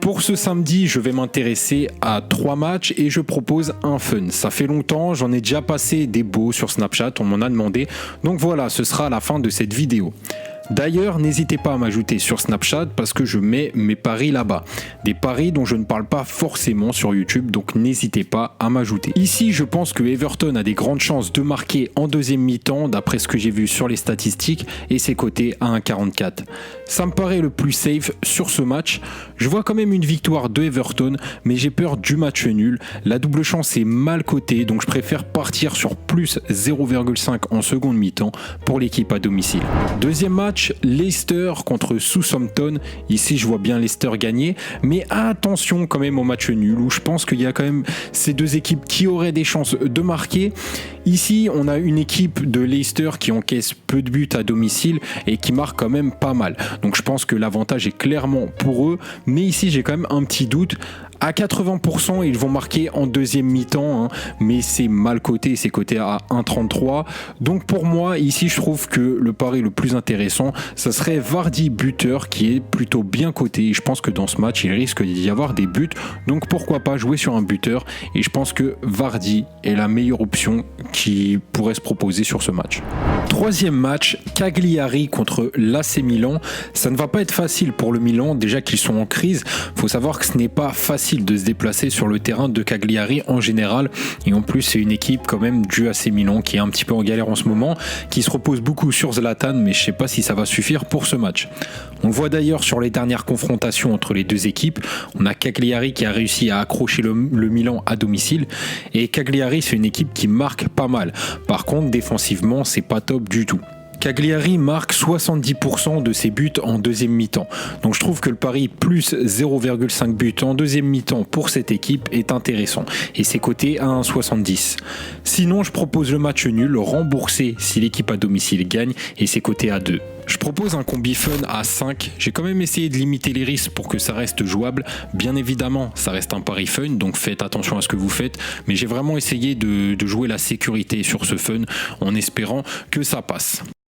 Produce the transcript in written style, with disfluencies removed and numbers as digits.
Pour ce samedi, je vais m'intéresser à 3 matchs et je propose un fun. Ça fait longtemps, j'en ai déjà passé des beaux sur Snapchat, on m'en a demandé. Donc voilà, ce sera la fin de cette vidéo. D'ailleurs, n'hésitez pas à m'ajouter sur Snapchat parce que je mets mes paris là-bas. Des paris dont je ne parle pas forcément sur YouTube, donc n'hésitez pas à m'ajouter. Ici, je pense que Everton a des grandes chances de marquer en deuxième mi-temps, d'après ce que j'ai vu sur les statistiques, et c'est coté à 1,44. Ça me paraît le plus safe sur ce match. Je vois quand même une victoire de Everton, mais j'ai peur du match nul. La double chance est mal cotée, donc je préfère partir sur plus 0,5 en seconde mi-temps pour l'équipe à domicile. Deuxième match, Leicester contre Southampton. Ici, je vois bien Leicester gagner, mais attention quand même au match nul où je pense qu'il y a quand même ces deux équipes qui auraient des chances de marquer. Ici, on a une équipe de Leicester qui encaisse peu de buts à domicile et qui marque quand même pas mal. Donc je pense que l'avantage est clairement pour eux, mais ici j'ai quand même un petit doute. À 80%, ils vont marquer en deuxième mi-temps, mais c'est mal coté, c'est coté à 1,33. Donc pour moi, ici, je trouve que le pari le plus intéressant, ça serait Vardy buteur, qui est plutôt bien coté. Et je pense que dans ce match, il risque d'y avoir des buts. Donc pourquoi pas jouer sur un buteur. Et je pense que Vardy est la meilleure option qui pourrait se proposer sur ce match. Troisième match, Cagliari contre l'AC Milan. Ça ne va pas être facile pour le Milan, déjà qu'ils sont en crise. Il faut savoir que ce n'est pas facile de se déplacer sur le terrain de Cagliari en général, et en plus c'est une équipe quand même du AC Milan qui est un petit peu en galère en ce moment, qui se repose beaucoup sur Zlatan, mais je sais pas si ça va suffire pour ce match. On voit d'ailleurs sur les dernières confrontations entre les deux équipes, on a Cagliari qui a réussi à accrocher le Milan à domicile, et Cagliari c'est une équipe qui marque pas mal. Par contre défensivement c'est pas top du tout. Cagliari marque 70% de ses buts en deuxième mi-temps. Donc je trouve que le pari plus 0,5 buts en deuxième mi-temps pour cette équipe est intéressant. Et c'est coté à 1,70. Sinon, je propose le match nul, remboursé si l'équipe à domicile gagne, et c'est coté à 2. Je propose un combi fun à 5. J'ai quand même essayé de limiter les risques pour que ça reste jouable. Bien évidemment, ça reste un pari fun, donc faites attention à ce que vous faites. Mais j'ai vraiment essayé de jouer la sécurité sur ce fun en espérant que ça passe.